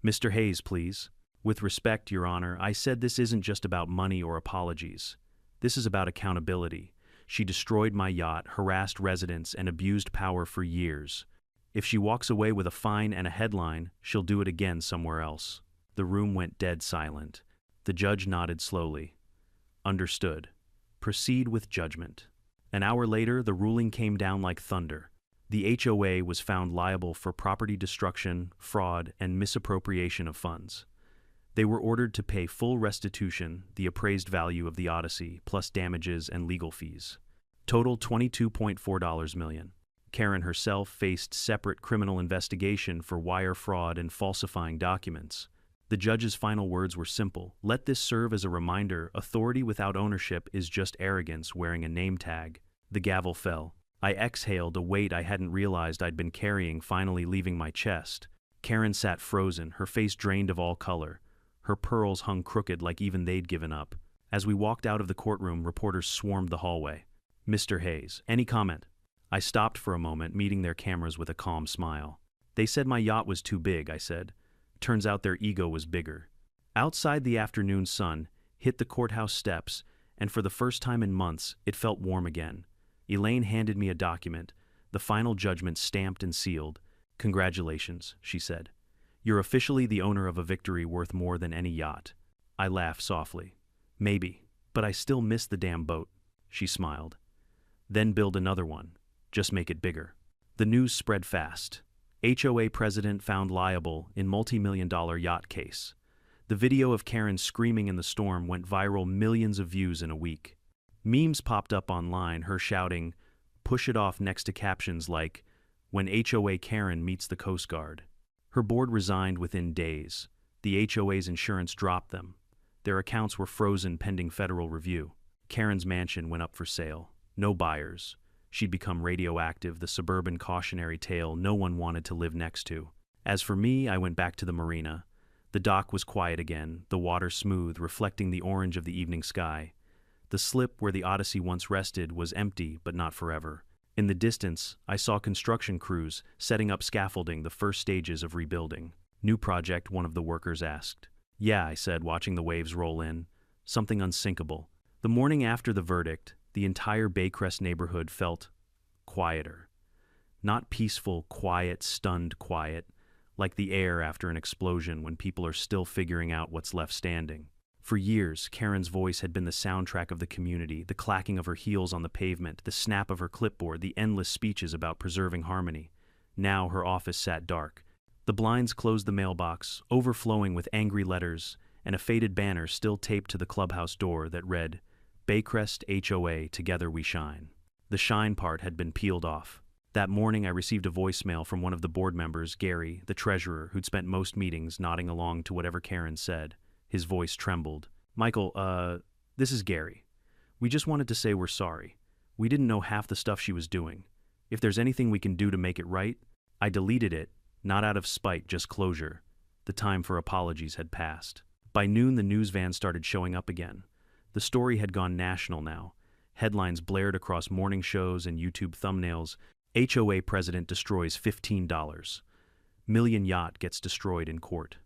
"Mr. Hayes, please." "With respect, Your Honor, I said this isn't just about money or apologies. This is about accountability. She destroyed my yacht, harassed residents, and abused power for years. If she walks away with a fine and a headline, she'll do it again somewhere else." The room went dead silent. The judge nodded slowly. "Understood. Proceed with judgment." An hour later, the ruling came down like thunder. The HOA was found liable for property destruction, fraud, and misappropriation of funds. They were ordered to pay full restitution, the appraised value of the Odyssey, plus damages and legal fees. Total $22.4 million. Karen herself faced separate criminal investigation for wire fraud and falsifying documents. The judge's final words were simple. "Let this serve as a reminder, authority without ownership is just arrogance wearing a name tag." The gavel fell. I exhaled, a weight I hadn't realized I'd been carrying finally leaving my chest. Karen sat frozen, her face drained of all color. Her pearls hung crooked like even they'd given up. As we walked out of the courtroom, reporters swarmed the hallway. "Mr. Hayes, any comment?" I stopped for a moment, meeting their cameras with a calm smile. "They said my yacht was too big," I said. Turns out their ego was bigger. Outside, the afternoon sun hit the courthouse steps, and for the first time in months, it felt warm again. Elaine handed me a document, the final judgment stamped and sealed. "Congratulations," she said. "You're officially the owner of a victory worth more than any yacht." I laughed softly. "Maybe, but I still miss the damn boat." She smiled. "Then build another one. Just make it bigger." The news spread fast. HOA president found liable in multi-million-dollar yacht case. The video of Karen screaming in the storm went viral, millions of views in a week. Memes popped up online, her shouting, "Push it off," next to captions like, "When HOA Karen meets the Coast Guard." Her board resigned within days. The HOA's insurance dropped them. Their accounts were frozen pending federal review. Karen's mansion went up for sale. No buyers. She'd become radioactive, the suburban cautionary tale no one wanted to live next to. As for me, I went back to the marina. The dock was quiet again, the water smooth, reflecting the orange of the evening sky. The slip where the Odyssey once rested was empty, but not forever. In the distance, I saw construction crews setting up scaffolding, the first stages of rebuilding. "New project?" one of the workers asked. "Yeah," I said, watching the waves roll in. Something unsinkable. The morning after the verdict, the entire Baycrest neighborhood felt quieter. Not peaceful, quiet, stunned quiet, like the air after an explosion when people are still figuring out what's left standing. For years, Karen's voice had been the soundtrack of the community, the clacking of her heels on the pavement, the snap of her clipboard, the endless speeches about preserving harmony. Now her office sat dark. The blinds closed the mailbox, overflowing with angry letters, and a faded banner still taped to the clubhouse door that read, "Baycrest HOA, together we shine." The shine part had been peeled off. That morning I received a voicemail from one of the board members, Gary, the treasurer, who'd spent most meetings nodding along to whatever Karen said. His voice trembled. "Michael, this is Gary. We just wanted to say we're sorry. We didn't know half the stuff she was doing. If there's anything we can do to make it right." I deleted it, not out of spite, just closure. The time for apologies had passed. By noon, the news van started showing up again. The story had gone national now. Headlines blared across morning shows and YouTube thumbnails. HOA president destroys $15 million yacht gets destroyed in court.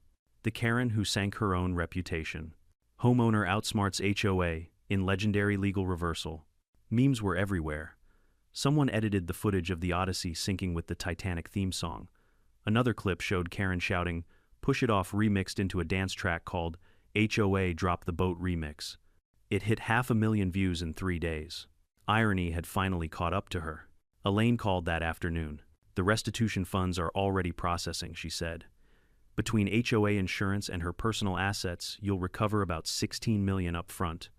The Karen who sank her own reputation. Homeowner outsmarts HOA in legendary legal reversal. Memes were everywhere. Someone edited the footage of the Odyssey sinking with the Titanic theme song. Another clip showed Karen shouting, "Push it off," remixed into a dance track called HOA Drop the Boat Remix. It hit 500,000 views in 3 days. Irony had finally caught up to her. Elaine called that afternoon. "The restitution funds are already processing," she said. "Between HOA insurance and her personal assets, you'll recover about $16 million up front.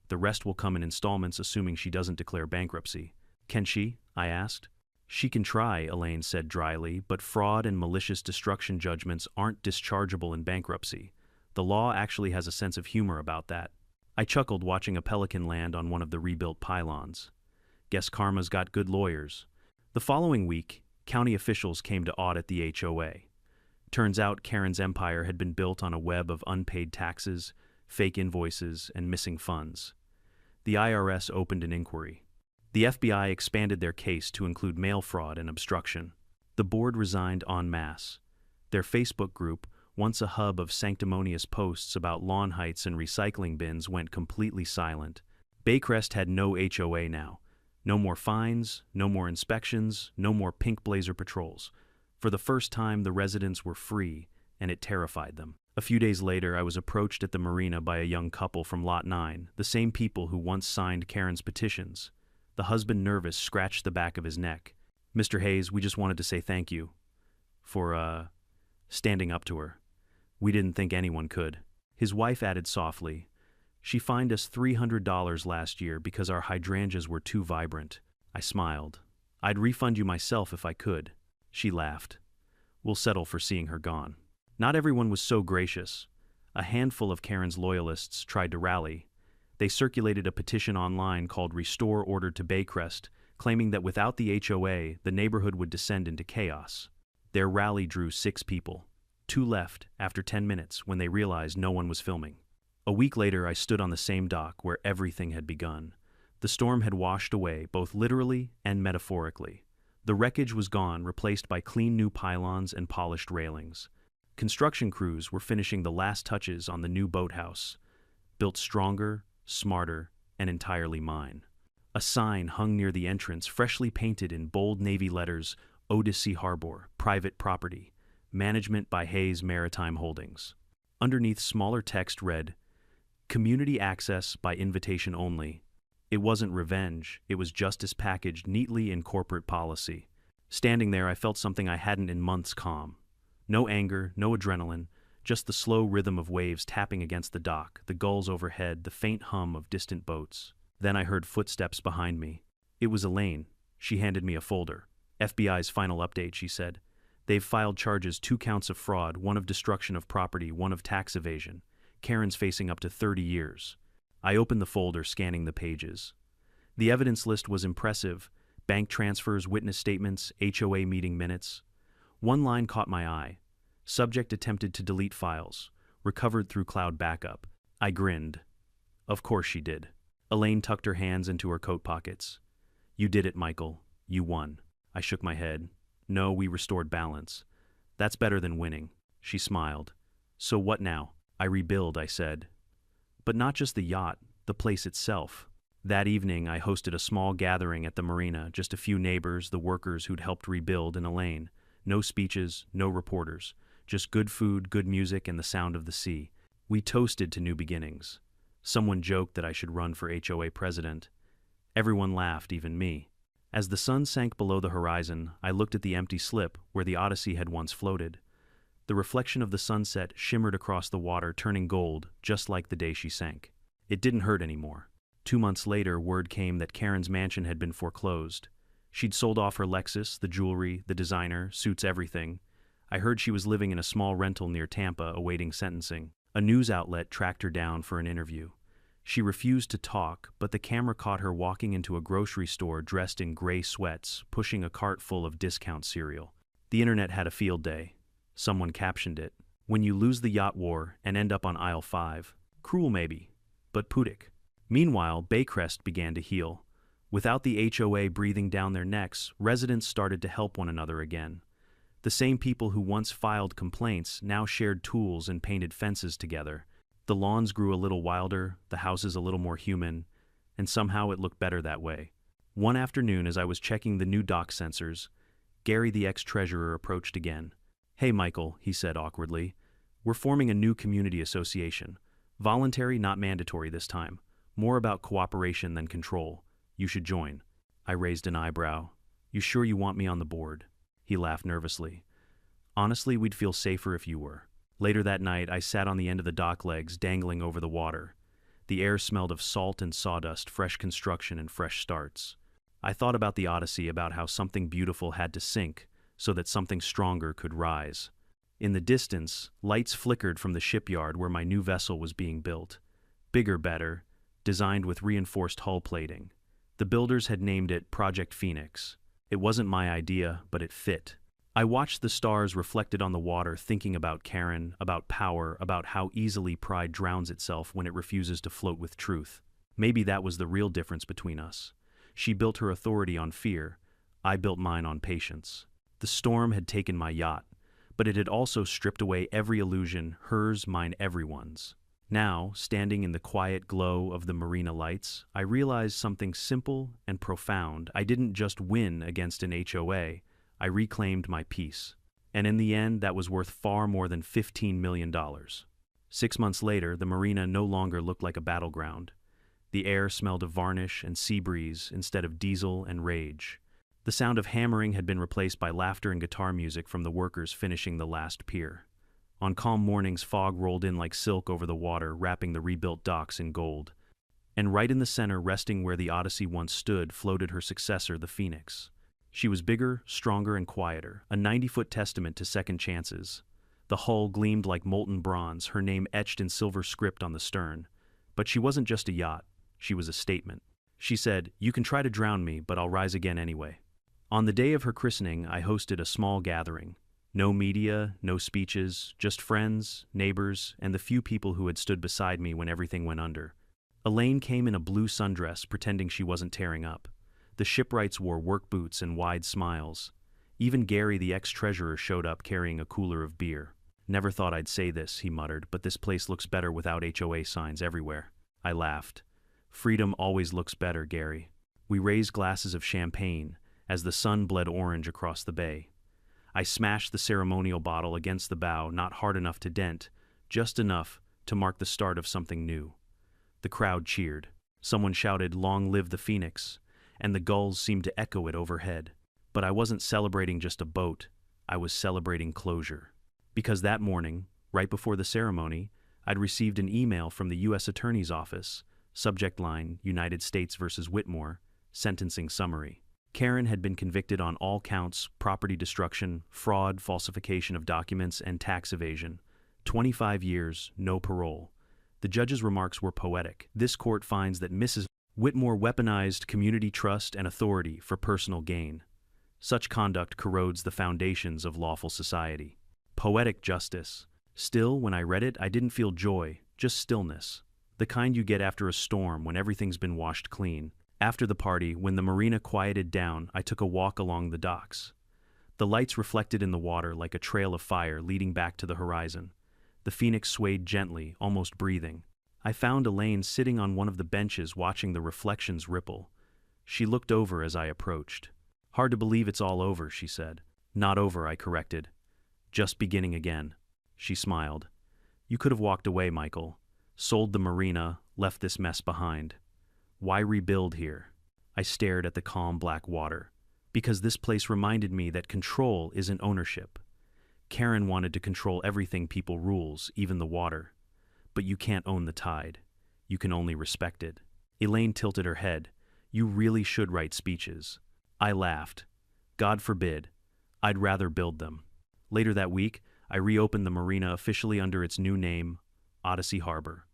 The rest will come in installments, assuming she doesn't declare bankruptcy." "Can she?" I asked. "She can try," Elaine said dryly, "but fraud and malicious destruction judgments aren't dischargeable in bankruptcy. The law actually has a sense of humor about that." I chuckled watching a pelican land on one of the rebuilt pylons. Guess karma's got good lawyers. The following week, county officials came to audit the HOA. Turns out Karen's empire had been built on a web of unpaid taxes, fake invoices, and missing funds. The IRS opened an inquiry. The FBI expanded their case to include mail fraud and obstruction. The board resigned en masse. Their Facebook group, once a hub of sanctimonious posts about lawn heights and recycling bins, went completely silent. Baycrest had no HOA now. No more fines, no more inspections, no more pink blazer patrols. For the first time, the residents were free, and it terrified them. A few days later, I was approached at the marina by a young couple from Lot 9, the same people who once signed Karen's petitions. The husband, nervous, scratched the back of his neck. "Mr. Hayes, we just wanted to say thank you for, standing up to her. We didn't think anyone could." His wife added softly, "She fined us $300 last year because our hydrangeas were too vibrant." I smiled. "I'd refund you myself if I could." She laughed. "We'll settle for seeing her gone." Not everyone was so gracious. A handful of Karen's loyalists tried to rally. They circulated a petition online called "Restore Order to Baycrest," claiming that without the HOA, the neighborhood would descend into chaos. Their rally drew 6 people. 2 left after 10 minutes when they realized no one was filming. A week later, I stood on the same dock where everything had begun. The storm had washed away, both literally and metaphorically. The wreckage was gone, replaced by clean new pylons and polished railings. Construction crews were finishing the last touches on the new boathouse, built stronger, smarter, and entirely mine. A sign hung near the entrance, freshly painted in bold navy letters, "Odyssey Harbor, private property, management by Hayes Maritime Holdings." Underneath, smaller text read, "Community access by invitation only." It wasn't revenge, it was justice packaged neatly in corporate policy. Standing there, I felt something I hadn't in months: calm. No anger, no adrenaline, just the slow rhythm of waves tapping against the dock, the gulls overhead, the faint hum of distant boats. Then I heard footsteps behind me. It was Elaine. She handed me a folder. FBI's final update, she said. They've filed charges: 2 counts of fraud, 1 of destruction of property, 1 of tax evasion. Karen's facing up to 30 years. I opened the folder, scanning the pages. The evidence list was impressive: bank transfers, witness statements, HOA meeting minutes. One line caught my eye. Subject attempted to delete files. Recovered through cloud backup. I grinned. Of course she did. Elaine tucked her hands into her coat pockets. You did it, Michael. You won. I shook my head. No, we restored balance. That's better than winning. She smiled. So what now? I rebuild, I said. But not just the yacht, the place itself. That evening, I hosted a small gathering at the Marina, just a few neighbors, the workers who'd helped rebuild, and Elaine. No speeches, no reporters. Just good food, good music, and the sound of the sea. We toasted to new beginnings. Someone joked that I should run for HOA president. Everyone laughed, even me. As the sun sank below the horizon, I looked at the empty slip where the Odyssey had once floated. The reflection of the sunset shimmered across the water, turning gold, just like the day she sank. It didn't hurt anymore. 2 months later, word came that Karen's mansion had been foreclosed. She'd sold off her Lexus, the jewelry, the designer, suits, everything. I heard she was living in a small rental near Tampa, awaiting sentencing. A news outlet tracked her down for an interview. She refused to talk, but the camera caught her walking into a grocery store dressed in gray sweats, pushing a cart full of discount cereal. The internet had a field day. Someone captioned it, "When you lose the yacht war and end up on aisle 5. Cruel maybe, but pudic." Meanwhile, Baycrest began to heal. Without the HOA breathing down their necks, residents started to help one another again. The same people who once filed complaints now shared tools and painted fences together. The lawns grew a little wilder, the houses a little more human, and somehow it looked better that way. One afternoon, as I was checking the new dock sensors, Gary, the ex-treasurer, approached again. "Hey, Michael," he said awkwardly. "We're forming a new community association. Voluntary, not mandatory this time. More about cooperation than control. You should join." I raised an eyebrow. "You sure you want me on the board?" He laughed nervously. "Honestly, we'd feel safer if you were." Later that night, I sat on the end of the dock legs, dangling over the water. The air smelled of salt and sawdust, fresh construction and fresh starts. I thought about the Odyssey, about how something beautiful had to sink so that something stronger could rise. In the distance, lights flickered from the shipyard where my new vessel was being built. Bigger, better, designed with reinforced hull plating. The builders had named it Project Phoenix. It wasn't my idea, but it fit. I watched the stars reflected on the water, thinking about Karen, about power, about how easily pride drowns itself when it refuses to float with truth. Maybe that was the real difference between us. She built her authority on fear. I built mine on patience. The storm had taken my yacht, but it had also stripped away every illusion, hers, mine, everyone's. Now, standing in the quiet glow of the Marina lights, I realized something simple and profound. I didn't just win against an HOA. I reclaimed my peace. And in the end, that was worth far more than $15 million. 6 months later, the Marina no longer looked like a battleground. The air smelled of varnish and sea breeze instead of diesel and rage. The sound of hammering had been replaced by laughter and guitar music from the workers finishing the last pier. On calm mornings, fog rolled in like silk over the water, wrapping the rebuilt docks in gold. And right in the center, resting where the Odyssey once stood, floated her successor, the Phoenix. She was bigger, stronger, and quieter, a 90-foot testament to second chances. The hull gleamed like molten bronze, her name etched in silver script on the stern. But she wasn't just a yacht, she was a statement. She said, "You can try to drown me, but I'll rise again anyway." On the day of her christening, I hosted a small gathering. No media, no speeches, just friends, neighbors, and the few people who had stood beside me when everything went under. Elaine came in a blue sundress, pretending she wasn't tearing up. The shipwrights wore work boots and wide smiles. Even Gary, the ex-treasurer, showed up carrying a cooler of beer. "Never thought I'd say this," he muttered, "but this place looks better without HOA signs everywhere." I laughed. "Freedom always looks better, Gary." We raised glasses of champagne as the sun bled orange across the bay. I smashed the ceremonial bottle against the bow, not hard enough to dent, just enough to mark the start of something new. The crowd cheered. Someone shouted, "Long live the Phoenix," and the gulls seemed to echo it overhead. But I wasn't celebrating just a boat, I was celebrating closure. Because that morning, right before the ceremony, I'd received an email from the U.S. Attorney's Office, subject line, United States versus Whitmore, sentencing summary. Karen had been convicted on all counts: property destruction, fraud, falsification of documents, and tax evasion. 25 years, no parole. The judge's remarks were poetic. This court finds that Mrs. Whitmore weaponized community trust and authority for personal gain. Such conduct corrodes the foundations of lawful society. Poetic justice. Still, when I read it, I didn't feel joy, just stillness. The kind you get after a storm when everything's been washed clean. After the party, when the Marina quieted down, I took a walk along the docks. The lights reflected in the water like a trail of fire leading back to the horizon. The Phoenix swayed gently, almost breathing. I found Elaine sitting on one of the benches watching the reflections ripple. She looked over as I approached. "Hard to believe it's all over," she said. "Not over," I corrected. "Just beginning again." She smiled. "You could have walked away, Michael. Sold the Marina, left this mess behind. Why rebuild here?" I stared at the calm black water. Because this place reminded me that control isn't ownership. Karen wanted to control everything people rules, even the water. But you can't own the tide. You can only respect it. Elaine tilted her head. "You really should write speeches." I laughed. "God forbid. I'd rather build them." Later that week, I reopened the Marina officially under its new name, Odyssey Harbor,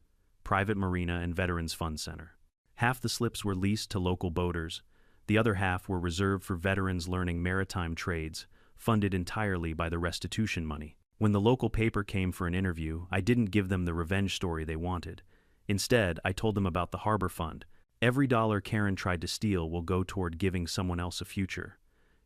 Private Marina and Veterans Fund Center. Half the slips were leased to local boaters. The other half were reserved for veterans learning maritime trades, funded entirely by the restitution money. When the local paper came for an interview, I didn't give them the revenge story they wanted. Instead, I told them about the Harbor Fund. Every dollar Karen tried to steal will go toward giving someone else a future.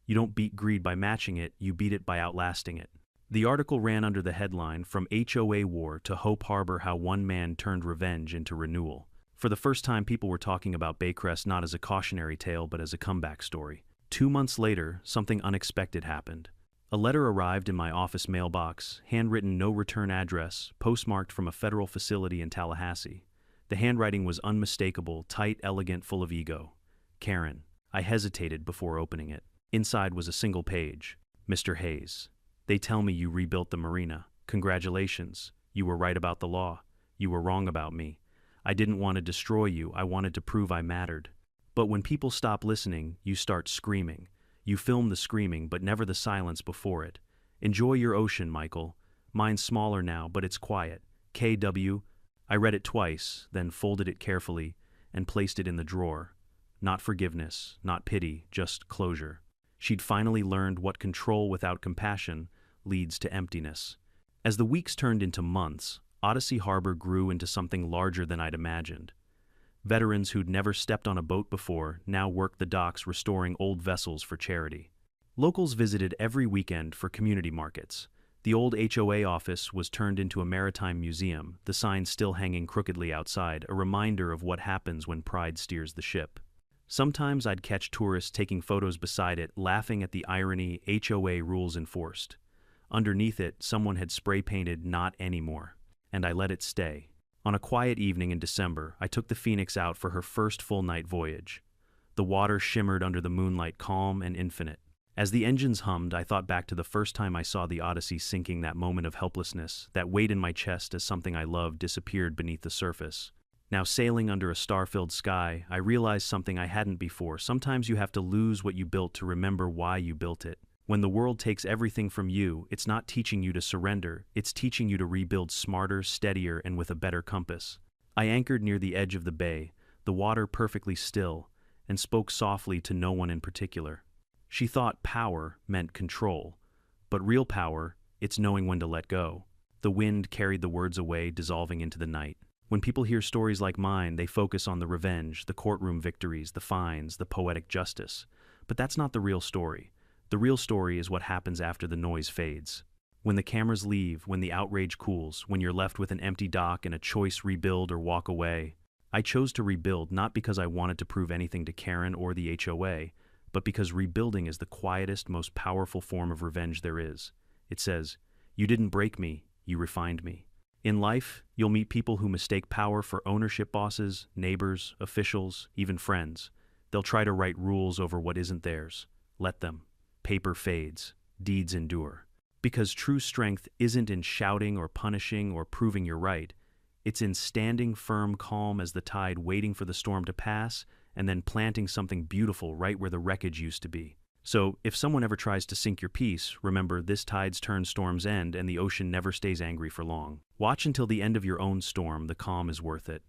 You don't beat greed by matching it, you beat it by outlasting it. The article ran under the headline, "From HOA War to Hope Harbor: How One Man Turned Revenge into Renewal." For the first time, people were talking about Baycrest not as a cautionary tale, but as a comeback story. 2 months later, something unexpected happened. A letter arrived in my office mailbox, handwritten, no return address, postmarked from a federal facility in Tallahassee. The handwriting was unmistakable, tight, elegant, full of ego. "Karen." I hesitated before opening it. Inside was a single page. "Mr. Hayes, they tell me you rebuilt the Marina. Congratulations. You were right about the law. You were wrong about me. I didn't want to destroy you, I wanted to prove I mattered. But when people stop listening, you start screaming. You film the screaming, but never the silence before it. Enjoy your ocean, Michael. Mine's smaller now, but it's quiet. KW." I read it twice, then folded it carefully and placed it in the drawer. Not forgiveness, not pity, just closure. She'd finally learned what control without compassion leads to emptiness. As the weeks turned into months, Odyssey Harbor grew into something larger than I'd imagined. Veterans who'd never stepped on a boat before now worked the docks restoring old vessels for charity. Locals visited every weekend for community markets. The old HOA office was turned into a maritime museum, the sign still hanging crookedly outside, a reminder of what happens when pride steers the ship. Sometimes I'd catch tourists taking photos beside it, laughing at the irony: HOA rules enforced. Underneath it, someone had spray-painted "Not Anymore," and I let it stay. On a quiet evening in December, I took the Phoenix out for her first full-night voyage. The water shimmered under the moonlight, calm and infinite. As the engines hummed, I thought back to the first time I saw the Odyssey sinking, that moment of helplessness, that weight in my chest as something I loved disappeared beneath the surface. Now sailing under a star-filled sky, I realized something I hadn't before. Sometimes you have to lose what you built to remember why you built it. When the world takes everything from you, it's not teaching you to surrender, it's teaching you to rebuild smarter, steadier, and with a better compass. I anchored near the edge of the bay, the water perfectly still, and spoke softly to no one in particular. She thought power meant control, but real power, it's knowing when to let go. The wind carried the words away, dissolving into the night. When people hear stories like mine, they focus on the revenge, the courtroom victories, the fines, the poetic justice. But that's not the real story. The real story is what happens after the noise fades. When the cameras leave, when the outrage cools, when you're left with an empty dock and a choice: rebuild or walk away. I chose to rebuild, not because I wanted to prove anything to Karen or the HOA, but because rebuilding is the quietest, most powerful form of revenge there is. It says, "You didn't break me, you refined me." In life, you'll meet people who mistake power for ownership: bosses, neighbors, officials, even friends. They'll try to write rules over what isn't theirs. Let them. paper fades, deeds endure. Because true strength isn't in shouting or punishing or proving you're right. It's in standing firm, calm as the tide, waiting for the storm to pass, and then planting something beautiful right where the wreckage used to be. So, if someone ever tries to sink your peace, remember this tide's turn, storms end, and the ocean never stays angry for long. Watch until the end of your own storm, the calm is worth it.